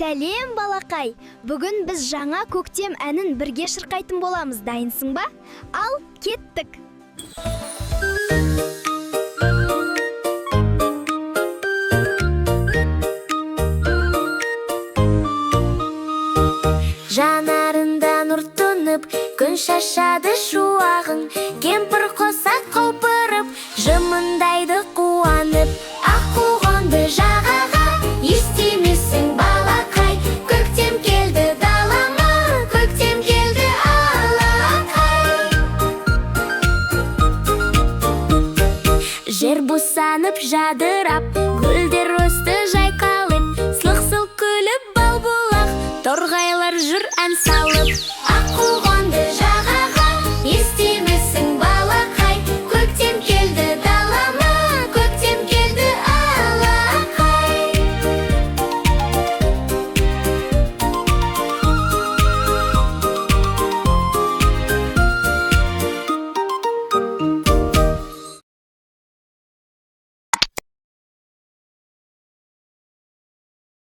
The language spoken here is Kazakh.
Сәлем балақай. Бүгін біз жаңа көктем әнін бірге шырқайтын боламыз. Дайынсың ба? Ал, кеттік. Жанарында нұр тұнып, күн шашады шуағын, кемпір қосақ қопырып, жымындайды қуанып. Ақ қуғанды жағаға, естемесің балақай, көктем келді далама, көктем келді алақай. Жер босанып жадырап, гүлдер өсті жайқалып, сылқ-сылқ күліп бал бұлақ, торғайлар жүр ән салып. Ақ